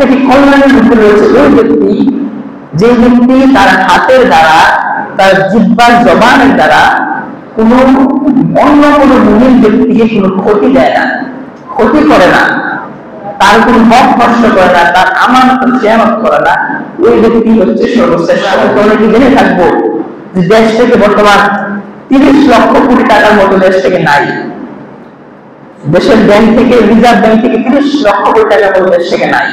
থেকে কল্যাণের মধ্যে রয়েছে ওই ব্যক্তি যে ব্যক্তি তার হাতের দ্বারা, তার জিহ্বার জবানের দ্বারা কোনো অন্য কোনো মুমিন ব্যক্তিকে কোনো ক্ষতি দেয় না, ক্ষতি করে না, তার কোনো হক নষ্ট করে না, তার আমানত খেয়ানত করে না, ওই ব্যক্তি হচ্ছে সর্বশ্রেষ্ঠ। আমরা কি জেনে থাকবো যে দেশ থেকে বর্তমান 30 লক্ষ কোটি টাকার মতো দেশ থেকে নাই, দেশের ব্যাংক থেকে, রিজার্ভ ব্যাংক থেকে 30 লক্ষ কোটি টাকার মতো দেশ থেকে নাই,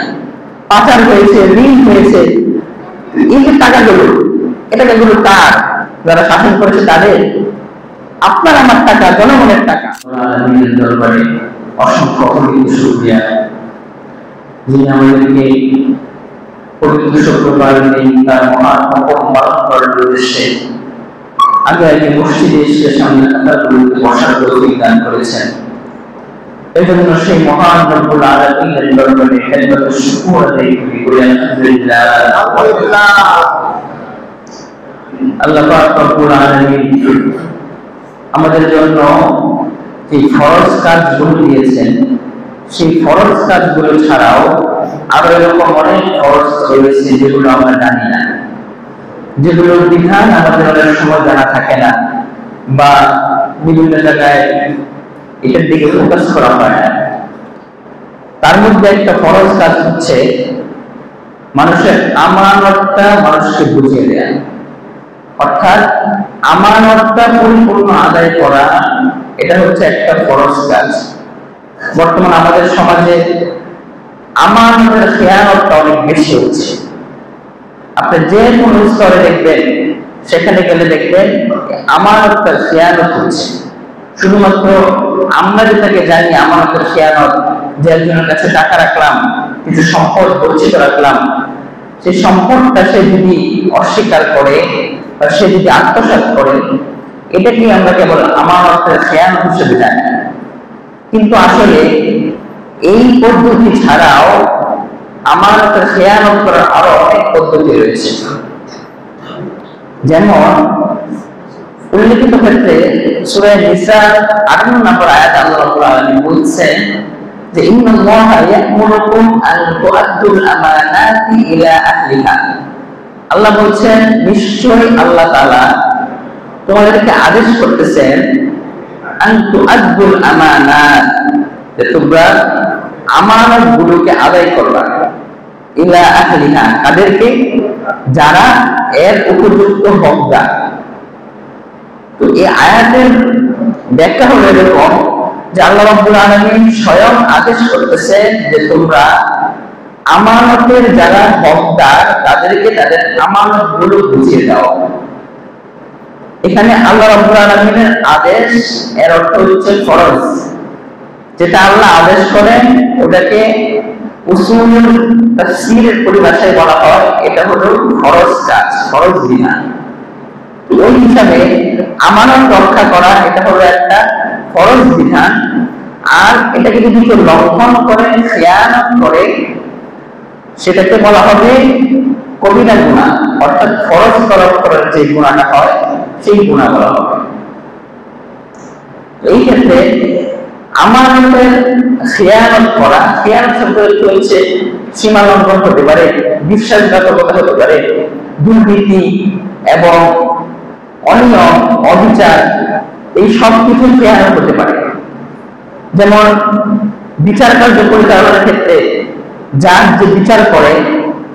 পাচার হয়েছে, ঋণ হয়েছে। এই যে টাকাগুলো, এই টাকাগুলো কার? যারা শাসন করেছে তাদের। আপনার আমার টাকা, জনগণের টাকা। আল্লাহর দরবারে অসংখ্য শুকরিয়া, যিনি আমাদেরকে পবিত্র শুক্রবার দিন তার মহান হুকুম পালন করার উদ্দেশ্যে আগে আগে মসজিদে এসে সামনে কাতারগুলোতে বসার তৌফিক দান করেছেন। এজন্য সেই মহান রব্বুল আলামিনের দরবারে খেদমতে শুকর আদায় করি, আলহামদুলিল্লাহ। আল্লাহ পাক রব্বুল আলামিন আমাদের জন্য যে ফরজ কাজগুলো দিয়েছেন, সেই ফরজ কাজগুলো ছাড়াও আরো এরকম অনেক ফরজ রয়েছে যেগুলো আমরা জানি না, যেগুলোর বিধান আমাদের অনেক সময় জানা থাকে না, বা বিভিন্ন জায়গায় এটার দিকে ফোকাস করা হয় না। তার মধ্যে একটা ফরজ কাজ হচ্ছে মানুষের আমানতটা মানুষকে বুঝিয়ে দেয়া, অর্থাৎ আমানতটা পরিপূর্ণ আদায় করা, এটা হচ্ছে একটা ফরজ কাজ। বর্তমান আমাদের সমাজে আমানতের খেয়ানতটা অনেক বেশি হচ্ছে। আপনি যে কোনো স্তরে দেখবেন, সেখানে গেলে দেখবেন আমানতের খেয়ানত হচ্ছে। শুধুমাত্র আমরা যেটাকে জানি আমানতের খেয়ানত, যে একজনের কাছে টাকা রাখলাম, কিছু সম্পদ গচ্ছিত রাখলাম, সেই সম্পদটা সে যদি অস্বীকার করে বা সে যদি আত্মসাৎ করে, এটাকে আমরা কেবল আমানতের খেয়ানত হিসেবে জানি। কিন্তু আসলে এই পদ্ধতি ছাড়াও আমানতের খেয়ানত করার আরো অনেক পদ্ধতি রয়েছে। যেমন উল্লেখিত ক্ষেত্রে সূরা নিসা 58 নম্বর আয়াত আল্লাহ রাব্বুল আলামিন বলছেন যে ইন্নাল্লাহা ইয়া'মুরুকুম আন তু'আদ্দুল আমানাতি ইলা আহলিহা। আল্লাহ বলছেন নিশ্চয়ই আল্লাহ তাআলা তোমাদেরকে আদেশ করতেছেন আন তু'আদ্দুল আমানাত, যে তোমরা আমানতগুলোকে আদায় করবা, ইলা আহলিহা, তাদেরকে যারা এর উপযুক্ত হকদার। তো এই আয়াতের ব্যাখ্যা হলো এরকম যে আল্লাহ রাব্বুল আলামিন স্বয়ং আদেশ করতেছেন যে তোমরা আমানতের যারা হকদার তাদেরকে তাদের আমানতগুলো বুঝিয়ে দাও। এখানে আল্লাহ রাব্বুল আলামিনের আদেশ, এর অর্থ হচ্ছে ফরজ। যেটা আল্লাহ আদেশ করেন ওটাকে উসুলুল তাফসীরের পরিভাষায় বলা হয় এটা হলো ফরজ কাজ, ফরজ বিধান। ওই হিসাবে আমানত রক্ষা করা এটা হলো একটা ফরজ বিধান। আর এটাকে যদি কেউ লঙ্ঘন করে, খেয়ানত করে, সেটাকে বলা হবে কবিরা গুনাহ, অর্থাৎ ফরজ তরক করার যে গুনাহটা হয় সেই গুনাহ বলা হবে। এই ক্ষেত্রে আমানতের খেয়ানত করা, খেয়ানত শব্দের অর্থ হচ্ছে সীমা লঙ্ঘন হতে পারে, বিশ্বাসঘাতকতা হতে পারে, দুর্নীতি এবং অনিয়ম, অবিচার, এই সব কিছু খেয়ানত হতে পারে। যেমন বিচার কার্য পরিচালনার ক্ষেত্রে যার যে বিচার করে,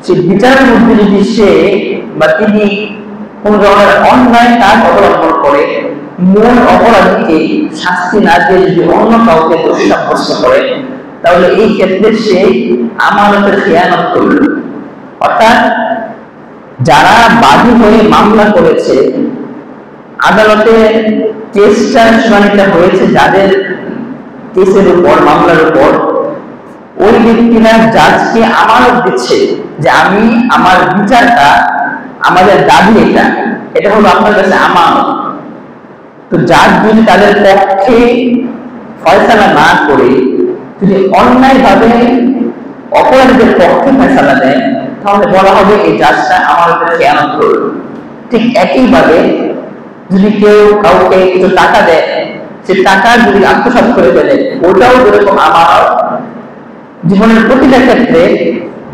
সেই বিচারের মধ্যে যদি সে বা তিনি কোন ধরনের অন্যায় কাজ অবলম্বন করে, মূল অপরাধীকে শাস্তি না দিয়ে যদি অন্য কাউকে দোষী সাব্যস্ত করে, তাহলে এই ক্ষেত্রে সে আমানতের খেয়ানত করল। অর্থাৎ যারা বাদী হয়ে মামলা করেছে, আদালতে কেসটা শুনানিটা হয়েছে যাদের কেসের উপর, মামলার উপর, ওই ব্যক্তিরা জাজকে আমানত দিচ্ছে যে আমি আমার বিচারটা, আমাদের দাবি এটা হলো আপনার কাছে আমানত। তো জাজ যদি তাদের পক্ষে ফয়সালা না করে যদি অন্যায় ভাবে অপরাধীদের পক্ষে ফয়সালা দেয়, তাহলে বলা হবে এই জাজটা আমাদের খেয়ানত করল। ঠিক একইভাবে যদি কেউ কাউকে কিছু টাকা দেয়, সে টাকা যদি আত্মসাৎ করে ফেলে, ওটাও যেরকম আমানত। জীবনের প্রতিটা ক্ষেত্রে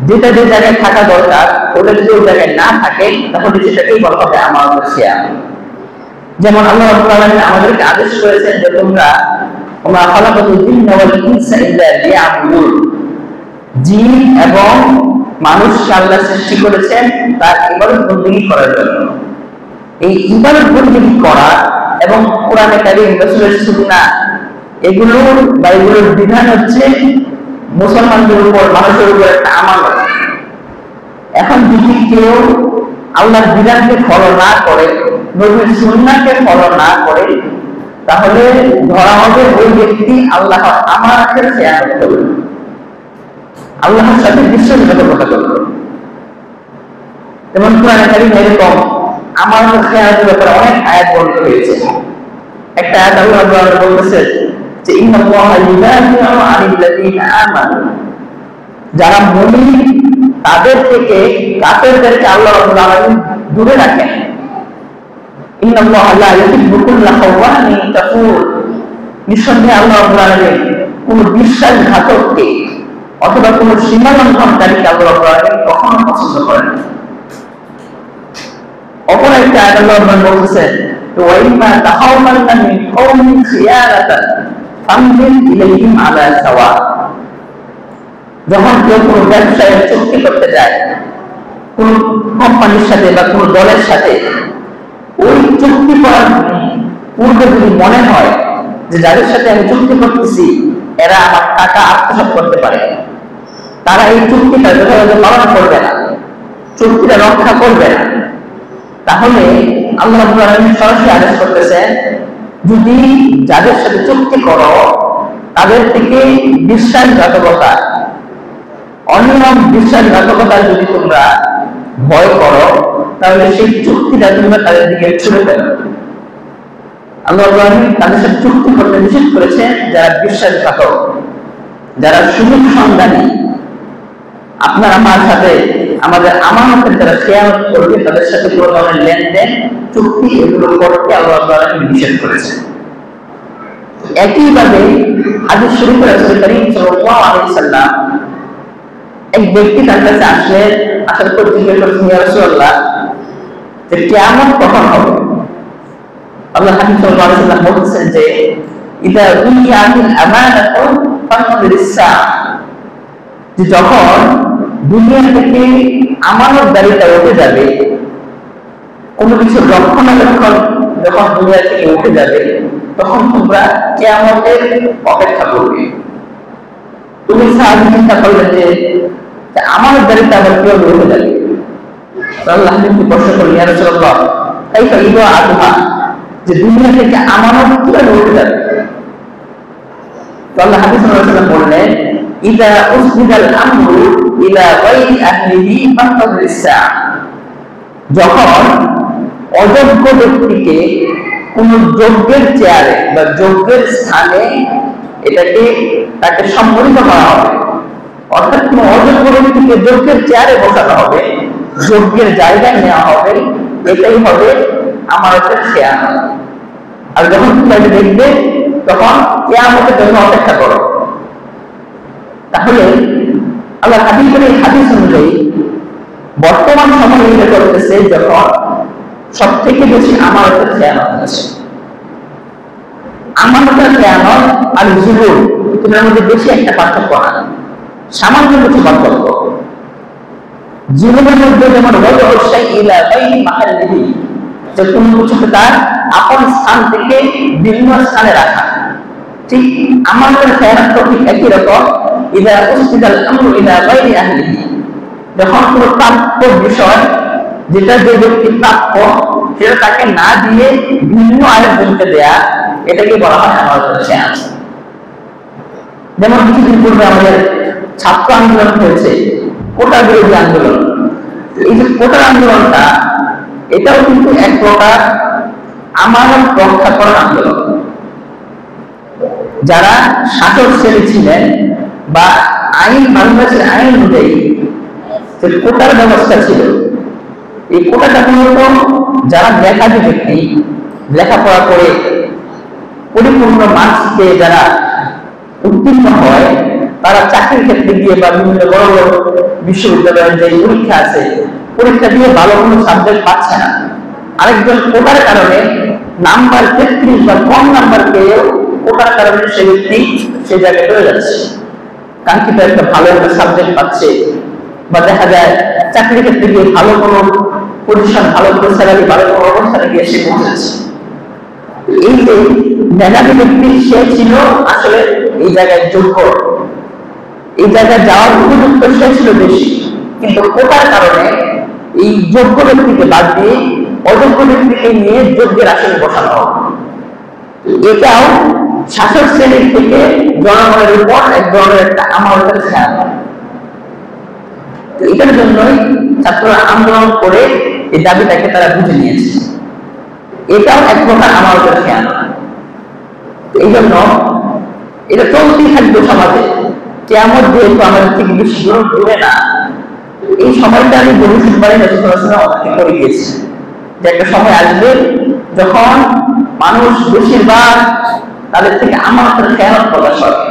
যেটা যে জায়গায় থাকা দরকার ওটা যদি ওই জায়গায় না থাকে তাহলে সেটাকেই বলা হবে আমানতের খেয়াল। যেমন আল্লাহ রাব্বুল আলামিন আমাদেরকে আদেশ করেছেন যে তোমরা খালাকাতুল জিন্না ওয়াল ইনসা ইল্লা লিয়াবুদুন, জিন এবং মানুষকে আল্লাহ সৃষ্টি করেছেন তার ইবাদত বন্দেগী করার জন্য। এই ইবাদত বন্দেগী করা এবং কোরআনে কারীম, রাসূলের সুন্নাহ এগুলোর বিধান হচ্ছে মুসলমানদের উপর, মানুষের উপর একটা আমানত। এখন যদি কেউ আল্লাহর বিধানকে ফলো না করে, নবীর সুন্নাহকে ফলো না করে, তাহলে ধরা হবে ওই ব্যক্তি আল্লাহর আমানতের খেয়ানত করবে, আল্লাহর সাথে বিশ্বাসঘাতকতা করবে। যেমন কোরআনে কারীমে এরকম আমানতের খেয়ানতের ব্যাপারে অনেক আয়াত বর্ণিত হয়েছে। একটা আয়াত আল্লাহ রাব্বুল আলামিন বলতেছেন যে ইন্নাল্লাহা ইউদাফিউ আনিল্লাযীনা আমানু, যারা মুমিন তাদের থেকে কাফেরদেরকে আল্লাহ রাব্বুল আলামিন দূরে রাখেন। ইন্নাল্লাহা লা ইউহিব্বু কুল্লা খাওয়ানিন কাফুর, নিঃসন্দেহে আল্লাহ রাব্বুল আলামিন কোন বিশ্বাসঘাতককে অথবা কোন সীমা লঙ্ঘনকারীকে আল্লাহ রাব্বুল আলামিন কখনো পছন্দ করেন না। অপর একটা আয়াত আল্লাহ রাব্বুল আলামিন বলতেছেন ওয়া ইম্মা তাখাওয়ান্না মিন কওমিন খিয়ানাতান ফামহিল ইলাইহিম আলা সাওয়া, যখন কেউ কোনো ব্যবসায় চুক্তি করতে যায় কোন কোম্পানির সাথে বা কোন দলের সাথে, ওই চুক্তি করার পূর্বে যদি মনে হয় যে যাদের সাথে আমি চুক্তি করতেছি এরা আমার টাকা আত্মসাৎ করতে পারে, তারা এই চুক্তিটা যথাযথ পালন করবে না, চুক্তিটা রক্ষা করবে না, তাহলে আল্লাহ রাব্বুল আলামিন সরাসরি আদেশ করতেছেন যদি যাদের সাথে চুক্তি করো তাদের থেকে বিশ্বাসঘাতকতা, অনিয়ম বিশ্বাসঘাতকতা যদি তোমরা ভয় করো, তাহলে সেই চুক্তিটা তোমরা তাদের দিকে ছুড়ে ফেলো। আল্লাহ রাব্বুল আলামিন তাদের সাথে চুক্তি করতে নিষেধ করেছেন যারা বিশ্বাসঘাতক, যারা সুযোগ সন্ধানী। আপনার আমার সাথে আমাদের আমানতের যারা খেয়ানত করবে তাদের সাথে কোনো ধরনের লেনদেন, চুক্তি এগুলো করতে আল্লাহ রাব্বুল আলামিন নিষেধ করেছেন। একইভাবে হাদিস শরীফে রাসূল করিম সাল্লাল্লাহু আলাইহি ওয়াসাল্লাম এক ব্যক্তি তার কাছে আসলেন, আসার পর জিজ্ঞেস করলেন ইয়া রাসূলুল্লাহ যে কিয়ামত কখন হবে? আল্লাহ হাবিব সাল্লাল্লাহু আলাইহি ওয়াসাল্লাম বলেছেন যে ইদা দুনিয়াতিল আমানাতু ফানদিরিস সাআ, যে যখন দুনিয়া থেকে আমানতদারিতা উঠে যাবে, কোনো কিছু রক্ষণাবেক্ষণ যখন দুনিয়া থেকে উঠে যাবে, তখন তোমরা কিয়ামতের অপেক্ষা করবে। তুমি সাহাবী চিন্তা করলেন যে আমানতদারিতা আবার কিভাবে উঠে যাবে? আল্লাহ হাবিব প্রশ্ন করলেন ইয়া রাসূলুল্লাহ কাইফা ইদাআতুহা, যে দুনিয়া থেকে আমানত কিভাবে উঠে যাবে? আল্লাহ হাবিব সাল্লাল্লাহু আলাইহি ওয়াসাল্লাম বললেন ইদা উসবিদাল আমরু ইলা গায়রি আহলিহি ফানদিরিস সাআ, যখন অযোগ্য ব্যক্তিকে কোন যোগ্যের চেয়ারে বা যোগ্যের স্থানে তাকে সম্মানিত করা হবে, অর্থাৎ কোন অযোগ্য ব্যক্তিকে যোগ্যের চেয়ারে বসানো হবে, যোগ্যের জায়গায় নেওয়া হবে, এটাই হবে আমানতের খেয়ানত। আর যখন তুমি দেখবে তখন কিয়ামতের জন্য অপেক্ষা করো। তাহলে আল্লাহ হাবিবের এই হাদিস অনুযায়ী বর্তমান সময়ে এটা করতেছে যখন সব থেকে বেশি আমানতের খেয়ানত আছে। আমানতের খেয়ানত আর জুলুম এর মধ্যে বেশি একটা পার্থক্য না, সামান্য কিছু পার্থক্য। জুলুমের মধ্যে যেমন ইলা গায়রি মাহাল্লিহি, যে কোনো কিছুকে তার আপন স্থান থেকে ভিন্ন স্থানে রাখা, ঠিক আমানতের খেয়ানত ঠিক একই রকম। ইদা উসবিদাল আমরু ইলা গায়রি আহলিহি, যখন কোনো প্রাপ্য বিষয় যেটা যে ব্যক্তি প্রাপ্য সেটা তাকে না দিয়ে ভিন্ন আরেকজনকে দেয়া, এটাকে বলা হয় আমানতের খেয়ানত। যেমন কিছুদিন পূর্বে আমাদের ছাত্র আন্দোলন হয়েছে, কোটা বিরোধী আন্দোলন। এই যে কোটা আন্দোলনটা, এটাও কিন্তু এক প্রকার আমানত রক্ষা করার আন্দোলন। যারা শাসক শ্রেণী ছিলেন বা আইন বাংলাদেশের আইন অনুযায়ী যে কোটার ব্যবস্থা ছিল, এই কোটাটা মূলত যারা মেধাবী ব্যক্তি, লেখাপড়া করে পরিপূর্ণ মার্কস পেয়ে যারা উত্তীর্ণ হয় তারা চাকরির ক্ষেত্রে গিয়ে বা বিভিন্ন বড় বড় বিশ্ববিদ্যালয়ের যে পরীক্ষা আছে, পরীক্ষা দিয়ে ভালো কোনো সাবজেক্ট পাচ্ছে না। আরেকজন কোটার কারণে নাম্বার 33 বা কম নাম্বার পেয়েও কোটার কারণে সে ব্যক্তি সে জায়গায় চলে যাচ্ছে, কাঙ্ক্ষিত একটা ভালো একটা সাবজেক্ট পাচ্ছে, বা দেখা যায় চাকরির ক্ষেত্রে গিয়ে ভালো কোনো পজিশন, ভালো কোনো স্যালারি, ভালো কোনো অবস্থানে গিয়ে সে পৌঁছেছে। এই যে মেধাবী ব্যক্তি সে ছিল আসলে এই জায়গায় যোগ্য, এই জায়গায় যাওয়ার উপযুক্ত সে ছিল বেশি, কিন্তু কোটার কারণে এই যোগ্য ব্যক্তিকে বাদ দিয়ে অযোগ্য ব্যক্তিকে নিয়ে যোগ্যের আসনে বসানো। এটাও শাসক শ্রেণীর থেকে জনগণের উপর এক ধরনের একটা আমানতের খেয়াল। এটার জন্যই ছাত্ররা আন্দোলন করে এই দাবিটাকে তারা বুঝে নিয়েছে। এটাও এক প্রকার আমানতের খেয়াল। এই জন্য এটা চলতেই থাকবে সমাজে, কিয়ামত যেহেতু আমাদের থেকে বেশি দূরে না। এই সময়টা আমি ভবিষ্যৎবাণী অনেকে করে গিয়েছি যে একটা সময় আসবে যখন মানুষ বেশিরভাগ তাদের থেকে আমানতের খেয়ানত প্রকাশ হবে।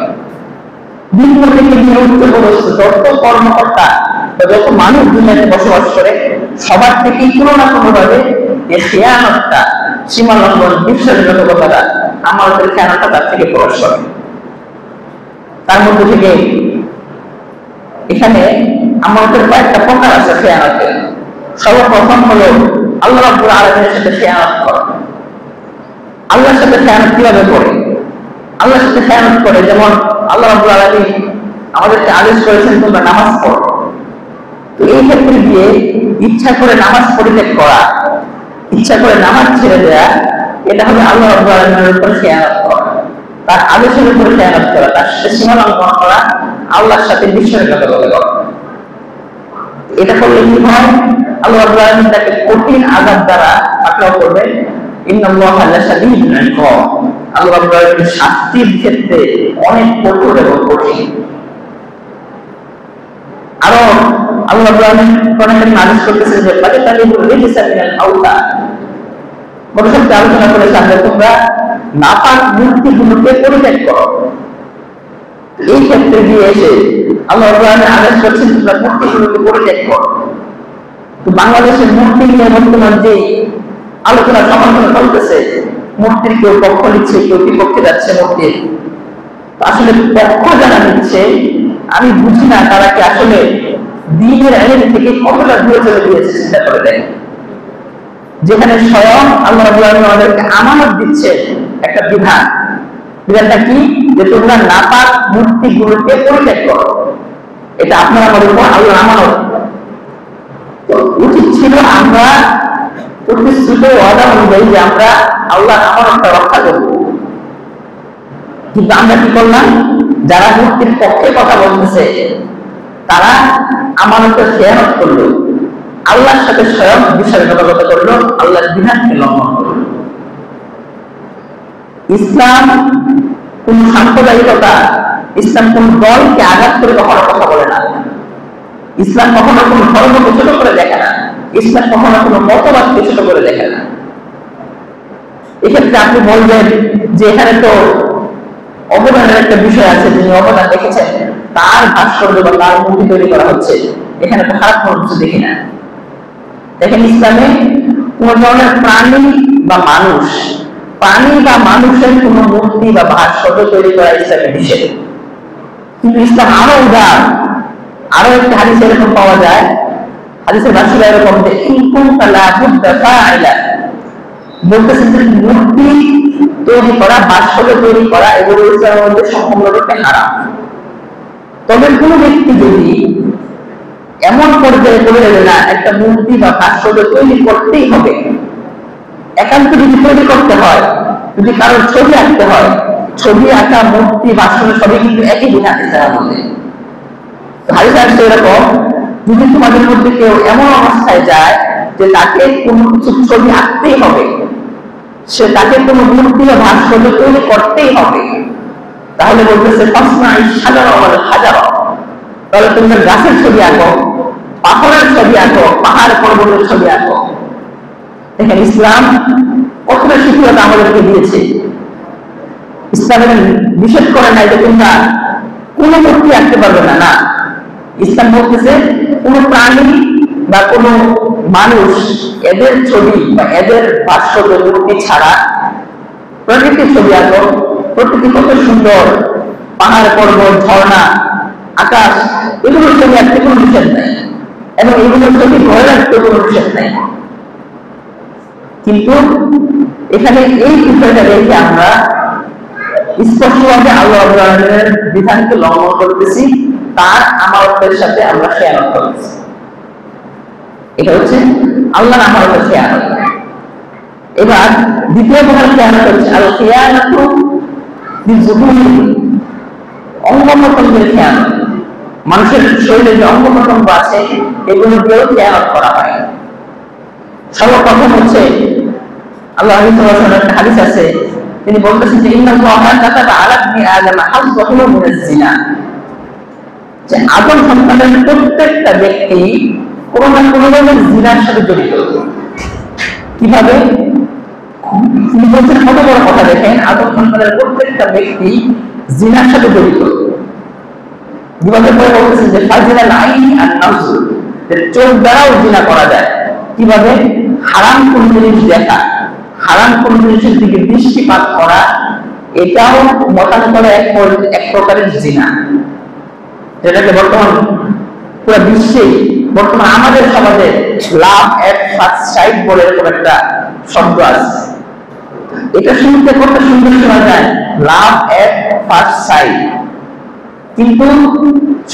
বিভিন্ন থেকে নিয়োগপদস্থ যত কর্মকর্তা বা যত মানুষ দুনিয়াতে বসবাস করে সবার থেকেই কোনো না কোনো ভাবে এই খেয়ানতটা, সীমা লঙ্ঘন, বিশ্বাসঘাতকতাটা, আমানতের খেয়ানতটা তার থেকে প্রকাশ করে। তার মধ্যে থেকে এখানে আমানতের কয়েকটা প্রকার আছে খেয়ানতের। সর্বপ্রথম হলো আল্লাহ রাব্বুল আলামিনের সাথে খেয়ানত করা। আল্লাহর সাথে খেয়ানত কিভাবে করে? আল্লাহর সাথে খেয়ানত করে যেমন আল্লাহ রাব্বুল আলামিন আমাদেরকে আদেশ করেছেন তোমরা নামাজ পড়ো। তো এই ক্ষেত্রে গিয়ে ইচ্ছা করে নামাজ পরিত্যাগ করা, ইচ্ছা করে নামাজ ছেড়ে দেয়া, এটা হলো আল্লাহ রাব্বুল আলামিনের উপর খেয়ানত করা, তার আদেশের উপর খেয়ানত করা, তার সীমা লঙ্ঘন করা, আল্লাহর সাথে বিশ্বাসঘাতকতা করা। এটা করলে কি হয়? আল্লাহ রাব্বুল আলামিন তাকে কঠিন আযাব দ্বারা পাকড়াও করবেন। ইন্নাল্লাহা লাশাদীদুল ইকাব, আল্লাহ রাব্বুল আলামিন শাস্তির ক্ষেত্রে অনেক কঠোর এবং কঠিন। আরো আল্লাহ রাব্বুল আলামিন কোরআনে আদেশ করতেছেন যে ফাতালিবুল রিজসা মিনাল আওতান, বলতে আলোচনা করে সামনে তোমরা নাপাক মূর্তিগুলোকে পরিত্যাগ করো। এই ক্ষেত্রে গিয়ে এসে আল্লাহ রাব্বুল আলামিন আদেশ করছেন তোমরা মূর্তিগুলোকে পরিত্যাগ করো। তো বাংলাদেশের মূর্তি নিয়ে বর্তমান যে আলোচনা সমালোচনা চলতেছে, মূর্তির কেউ পক্ষ নিচ্ছে, কেউ বিপক্ষে যাচ্ছে মূর্তির। আসলে পক্ষ যারা নিচ্ছে আমি বুঝি না তারা কি আসলে দ্বীনের আইন থেকে কতটা দূরে চলে গিয়েছে চিন্তা করে দেখেন। যেখানে স্বয়ং আল্লাহ রাব্বুল আলামিন আমাদেরকে আমানত দিচ্ছে একটা বিধান, বিধানটা কি? যে তোমরা নাপাক মূর্তিগুলোকে পরিত্যাগ করো। এটা আপনার আমাদের উপর আল্লাহর আমানত। তো উচিত ছিল আমরা প্রতিশ্রুত ওয়াদা অনুযায়ী যে আমরা আল্লাহর আমানতটা রক্ষা করব, কিন্তু আমরা কি করলাম? যারা মূর্তির পক্ষে কথা বলতেছে তারা আমানতের খেয়ানত করলো, আল্লাহর সাথে স্বয়ং বিশ্বাসঘাতকতা করলো, আল্লাহর বিধানকে লঙ্ঘন করলো। ইসলাম কোন সাম্প্রদায়িকতা, ইসলাম কোন দলকে আঘাত করে কখনো কথা বলে না। ইসলাম কখনো কোন ধর্মকে ছোট করে দেখে না। ইসলাম কখনো কোন মতবাদকে ছোট করে দেখে না। এক্ষেত্রে আপনি বলবেন যে এখানে তো অবদানের একটা বিষয় আছে, যিনি অবদান রেখেছেন তার ভাস্কর্য বা তার মূর্তি তৈরি করা হচ্ছে, এখানে তো খারাপ কোনো কিছু দেখি না। দেখেন ইসলামে কোন ধরনের প্রাণী বা মানুষ, প্রাণী বা মানুষের কোন মূর্তি বা ভাস্কর্য তৈরি করা ইসলামে নিষেধ। কিন্তু ইসলাম আরো উদার। আরো একটা হাদিস এরকম পাওয়া যায়, হাদিসের ভাষ্যটা এরকম যে ইনকুম লা বুদ্দা ফাইলা, বলতেছেন যে মূর্তি তৈরি করা, ভাস্কর্য তৈরি করা এগুলো ইসলামের মধ্যে সম্পূর্ণরূপে হারাম। তবে কোন ব্যক্তি যদি এমন পর্যায়ে চলে যাবে না একটা মূর্তি বা ভাস্কর্য তৈরি করতেই হবে, একান্ত যদি তৈরি করতে হয়, যদি কারোর ছবি আঁকতে হয়, ছবি আঁকা, মূর্তি, ভাস্কর্য সবই কিন্তু একই বিধান ইসলামের মধ্যে। হাদিসে আসছে এরকম, যদি তোমাদের মধ্যে কেউ এমন অবস্থায় যায় যে তাকে কোনো কিছু ছবি আঁকতেই হবে, সে তাকে কোনো মূর্তি বা ভাস্কর্য তৈরি করতেই হবে, তাহলে বলতেছে তাহলে তোমরা গাছের ছবি আঁকো, পাথরের ছবি আঁকো, পাহাড় পর্বতের ছবি আঁকো। দেখেন ইসলাম কতটা শিক্ষিত আমাদেরকে দিয়েছে। ইসলামের নিষেধ করে নাই যে তোমরা কোনো মূর্তি আঁকতে পারবে না। না, ইসলাম বলতেছে কোন প্রাণী বা কোন মানুষ এদের ছবি বা এদের ভাস্কর্য মূর্তি ছাড়া প্রকৃতির ছবি আঁকো। প্রকৃতি কত সুন্দর, পাহাড় পর্বত ঝর্ণা আকাশ, এগুলোর ছবি আঁকতে কোনো নিষেধ নাই, এবং এগুলোর ছবি ঘরে রাখতে কোনো নিষেধ নাই। কিন্তু এখানে এই বিষয়টা দেখে আমরা স্পষ্টভাবে আল্লাহর বিধানকে লঙ্ঘন করতেছি, তার আমানতের সাথে আমরা খেয়ানত করতেছি। এটা হচ্ছে আল্লাহর আমানতের খেয়ানত। এবার দ্বিতীয় প্রকার খেয়ানত হচ্ছে আল খিয়ানাতু বিজুহুরি, অঙ্গ প্রত্যঙ্গের খেয়ানত। মানুষের শরীরে যে অঙ্গ প্রত্যঙ্গ আছে এগুলো দিয়েও খেয়ানত করা হয়। সর্বপ্রথম হচ্ছে আল্লাহ একটা হাদিস আছে, তিনি বলতেছেন যে ইন্নাল্লাহা কাতাবা আলা ইবনি আদম হাযযাহু মিনাজ জিনা, যে আদম সন্তানের প্রত্যেকটা ব্যক্তি কোনো না কোনো ভাবে জিনার সাথে জড়িত। কিভাবে? তিনি বলছেন কত বড় কথা, দেখেন, আদম সন্তানের প্রত্যেকটা ব্যক্তি জিনার সাথে জড়িত। বিবাদের পরে বলতেছেন যে ফাজিলাল আইনি আর নাফসু, চোখ দ্বারাও জিনা করা যায়। কিভাবে? হারাম কোন জিনিস দেখা, হারাম কোন জিনিসের দিকে দৃষ্টিপাত করা, এটাও মতান্তরে এক প্রকারের জিনা, যেটাকে বর্তমান পুরো বিশ্বে, বর্তমান আমাদের সমাজে লাভ এট ফার্স্ট সাইট বলে এরকম একটা শব্দ আছে। এটা শুনতে কত সুন্দর শোনা যায়, লাভ এট ফার্স্ট সাইট, কিন্তু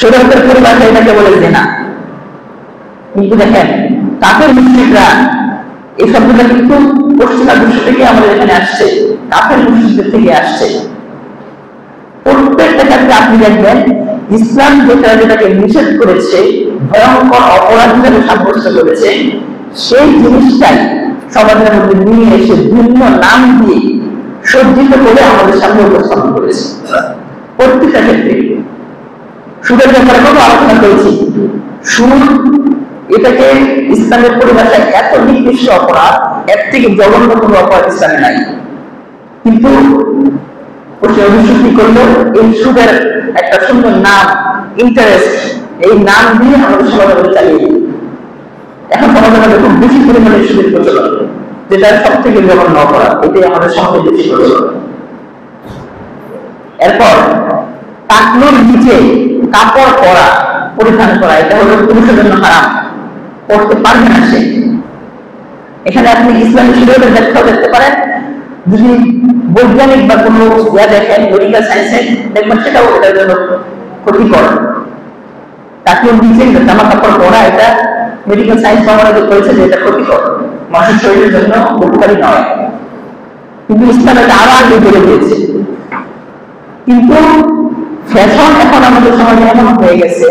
শরীয়তের পরিভাষায় এটাকে বলে জিনা। কিন্তু দেখেন কাফের মুশরিকরা এই শব্দটা কিন্তু পশ্চিমা বিশ্ব থেকে আমাদের এখানে আসছে, কাফের মুশরিকদের থেকে আসছে। প্রত্যেকটা ক্ষেত্রে আপনি দেখবেন ইসলাম যেটাকে নিষেধ করেছে, ভয়ঙ্কর অপরাধ হিসেবে সাব্যস্ত করেছে, সেই জিনিসটাই সমাজের মধ্যে নিয়ে এসে ভিন্ন নাম দিয়ে সজ্জিত করে আমাদের সামনে উপস্থাপন করেছে। প্রত্যেকটা ক্ষেত্রে সুদের ব্যাপারে কত আলোচনা করেছি। সুদ, এটাকে ইসলামের পরিভাষায় এত নিকৃষ্ট অপরাধ, এর থেকে জঘন্য কোনো অপরাধ ইসলামে নাই। কিন্তু অভিষেক করলো এই সুদের একটা সুন্দর নাম, ইন্টারেস্ট, এই নাম দিয়ে আমাদের সমাজে চালিয়ে দিই। এখন সমাজের মধ্যে খুব বেশি পরিমাণে সুদের প্রচলন, যেটা সব থেকে জঘন্য অপরাধ, এটাই আমাদের সমাজে বেশি প্রচলন। এরপর টাকনোর নিচে কাপড় পরা, পরিধান করা, এটা হলো পুরুষের জন্য হারাম, করতে পারবে না সে। এখানে আপনি ইসলামী শরীয়তের ব্যাখ্যাও দেখতে পারেন, যদি বৈজ্ঞানিক বা কোনো দেখেন মেডিকেল সায়েন্সে দেখবেন সেটাও এটার জন্য ক্ষতিকর। টাকনোর নিচে জামা কাপড় পরা, এটা মেডিকেল সায়েন্স প্রমাণিত করেছে যে এটা ক্ষতিকর, মানুষের শরীরের জন্য উপকারী নয়। কিন্তু ইসলাম এটা আরো আগে বলে দিয়েছে। কিন্তু ফ্যাশন এখন আমাদের সমাজে এমন হয়ে গেছে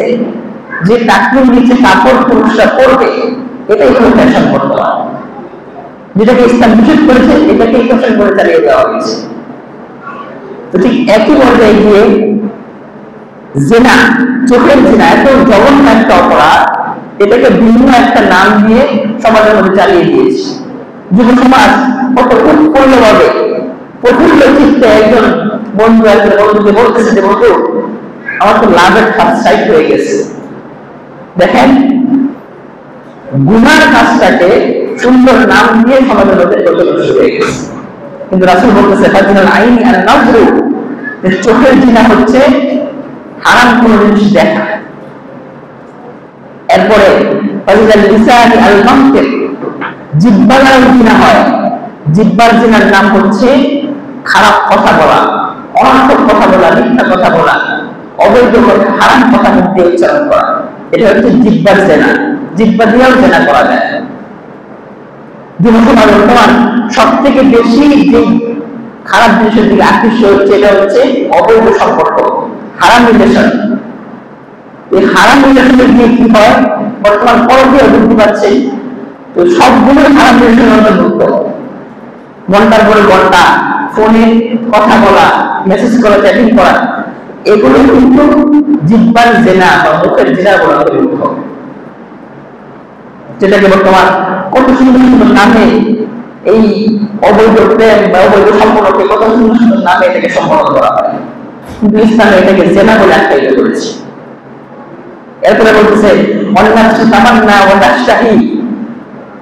যে টাকনোর নিচে কাপড় পুরুষরা পরবে, এটাই হলো ফ্যাশন বর্তমান। যেটাকে ইসলাম নিষেধ করেছে, এটাকে ফ্যাশন করে চালিয়ে দেওয়া হয়েছে। তো ঠিক একই পর্যায়ে গিয়ে জিনা, চোখের জিনা, এত জঘন্য একটা অপরাধ, এটাকে ভিন্ন একটা নাম দিয়ে সমাজের মধ্যে চালিয়ে দিয়েছে। যুব সমাজ কত উৎপন্নভাবে প্রফুল্ল চিত্তে একজন বন্ধুকে বলতেছে যে বন্ধু, আমার তো লাভের ফার্স্ট সাইট হয়ে গেছে। দেখেন গুনার কাজটাকে সুন্দর নাম দিয়ে সমাজের মধ্যে প্রচলন শুরু হয়ে গেছে। কিন্তু রাসূল বলতেছে ফাজিলাল আইনি আর নাজরু, চোখের জিনা হচ্ছে হারাম কোন জিনিস দেখা। এরপরে ফাজিলাল লিসানি আল মানতিক, জিহ্বার জিনা হয়। জিহ্বার জিনার নাম হচ্ছে খারাপ কথা বলা, অনর্থক কথা বলা, মিথ্যা কথা বলা, অবৈধ কথা, হারাম কথা মুখ দিয়ে উচ্চারণ করা, এটা হচ্ছে জিহ্বার জিনা। জিহ্বা দিয়েও জিনা করা যায়। যুবসমাজ বর্তমান সব থেকে বেশি যে খারাপ জিনিসের দিকে আকৃষ্ট হচ্ছে, এটা হচ্ছে অবৈধ সম্পর্ক, হারাম রিলেশন। এই হারাম রিলেশনের দিয়ে কি হয়, বর্তমান পরকীয়া বৃদ্ধি পাচ্ছে। তো সবগুলো হারাম রিলেশনের অন্তর্ভুক্ত। ঘন্টার পরে ঘন্টা ফোনে কথা বলা, মেসেজ করা, চ্যাটিং করা, এগুলো কিন্তু জিহ্বার জিনা বা মুখের জিনা বলা অন্তর্ভুক্ত। যেটাকে বর্তমান কত সুন্দর সুন্দর নামে এই অবৈধ প্রেম বা অবৈধ সম্পর্ককে কত সুন্দর সুন্দর নামে এটাকে সম্বোধন করা হয়। কিন্তু ইসলাম এটাকে জেনা বলে আখ্যায়িত করেছে। এরপরে বলতেছে অন্নাসু তামান্না ওয়া তাশতাহি,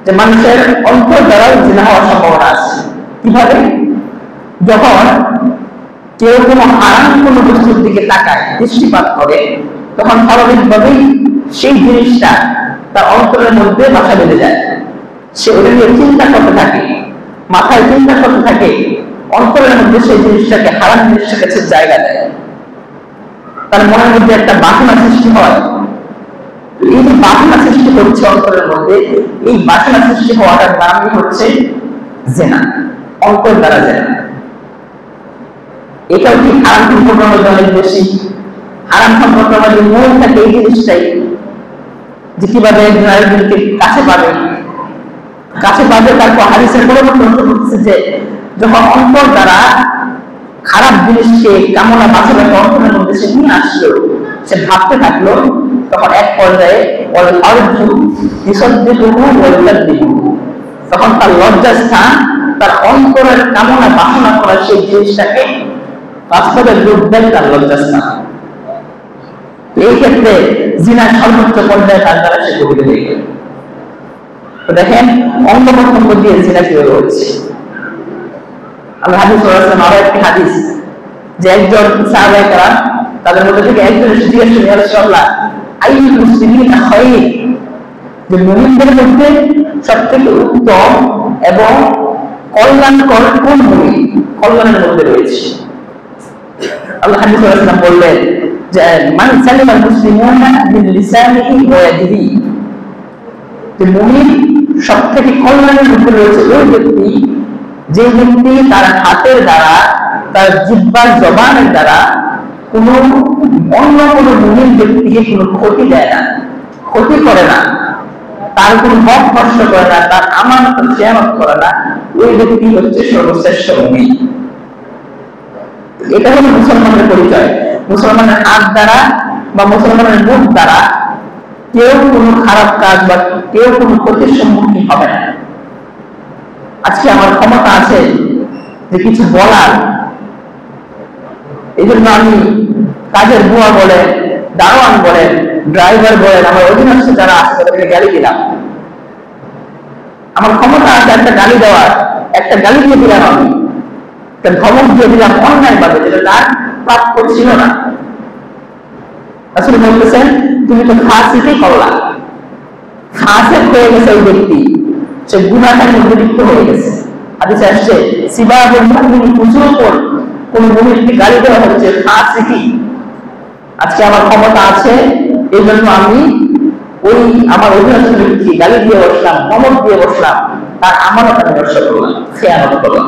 যে মানুষের অন্তর দ্বারাও জিনা হওয়ার সম্ভাবনা আছে। কিভাবে? যখন কেউ কোনো হারাম কোনো বস্তুর দিকে তাকায়, দৃষ্টিপাত করে, তখন স্বাভাবিকভাবেই সেই জিনিসটা তার অন্তরের মধ্যে বাসা বেঁধে যায়। সে ওটা নিয়ে চিন্তা করতে থাকে, মাথায় চিন্তা করতে থাকে, অন্তরের মধ্যে সেই জিনিসটাকে, হারাম জিনিসটাকে সে জায়গা দেয়, তার মনের মধ্যে একটা বাসনা সৃষ্টি হয়। এই যে বাসনা সৃষ্টি হচ্ছে অন্তরের মধ্যে, এই বাসনা সৃষ্টি হওয়াটার নামই হচ্ছে জিনা, অন্তর দ্বারা জিনা। এটাও কি হারাম সম্পর্কের মধ্যে অনেক বেশি। হারাম সম্পর্কের মধ্যে মূল থাকে এই জিনিসটাই, যে কিভাবে একজন আরেকজনকে কাছে পাবে, তারপর হাদিসের পরবর্তী অংশ বলতেছে যে যখন অন্তর দ্বারা খারাপ জিনিসকে, কামনা বাসনাকে অন্তরের মধ্যে সে নিয়ে আসলো, সে ভাবতে থাকলো, তখন এক পর্যায়ে তখন তার লজ্জাস্থান, তার অন্তরের কামনা বাসনা করা সেই জিনিসটাকে বাস্তবের রূপ দেয় তার লজ্জাস্থান। এই ক্ষেত্রে জিনার সর্বোচ্চ পর্যায়ে তার দ্বারা সে গভীরে হয়ে গেল। তো দেখেন অঙ্গ প্রত্যঙ্গ দিয়ে জিনা কিভাবে হচ্ছে। আল্লাহ হাদিস বলেছেন, আরো একটি হাদিস, যে একজন সাহাবায়ে কেরাম, তাদের মধ্যে থেকে একজন এসে জিজ্ঞেস করলেন, ইয়া রাসূলুল্লাহ আইয়ুল মুসলিমিনা খায়র, যে মুমিনদের মধ্যে সবথেকে উত্তম এবং কল্যাণকর কোন মুমিন, কল্যাণের মধ্যে রয়েছে। আল্লাহ হাদিস বললেন যে মান সালিমাল মুসলিমুনা মিন লিসানিহি ওয়া ইয়াদিহি, যে মুমিন সবথেকে কল্যাণের মধ্যে রয়েছে ওই ব্যক্তি, যে ব্যক্তি তার হাতের দ্বারা, তার জিহ্বার জবানের দ্বারা কোনো অন্য কোনো মুমিন ব্যক্তিকে কোনো ক্ষতি দেয় না, ক্ষতি করে না, তার কোনো হক নষ্ট করে না, তার আমানত খেয়ানত করে না, ওই ব্যক্তি হচ্ছে সর্বশ্রেষ্ঠ মুমিন। এটা হলো মুসলমানের পরিচয়। মুসলমানের হাত দ্বারা বা মুসলমানের মুখ দ্বারা কেউ কোনো খারাপ কাজ বা কেউ কোনো ক্ষতির সম্মুখীন হবে না। আজকে আমার ক্ষমতা আছে যে কিছু বলার, এই জন্য আমি কাজের বুয়া বলেন, দারোয়ান বলেন, ড্রাইভার বলেন, আমার অধীনস্থ যারা আছে তাদেরকে গালি দিলাম। আমার ক্ষমতা আছে একটা গালি দেওয়ার, একটা গালি দিয়ে দিলাম, আমি একটা ধমক দিয়ে দিলাম অন্যায় ভাবে, যেটা তার প্রাপ্য ছিল না। আসলে বলতেছেন তুমি তো ফাসিকই করলা, ফাসিক হয়ে গেছে ওই ব্যক্তি, সে গুনাহের মধ্যে লিপ্ত হয়ে গেছে। হাদিসে আসছে সিবাবুল মুমিনি ফুসুকুন, কোন মুমিনকে গালি দেওয়া হচ্ছে ফাসিকি। আজকে আমার ক্ষমতা আছে, এই জন্য আমি ওই আমার অধীনস্থ ব্যক্তিকে গালি দিয়ে বসলাম, ধমক দিয়ে বসলাম, তার আমানত আমি নষ্ট করলাম, খেয়ানত করলাম।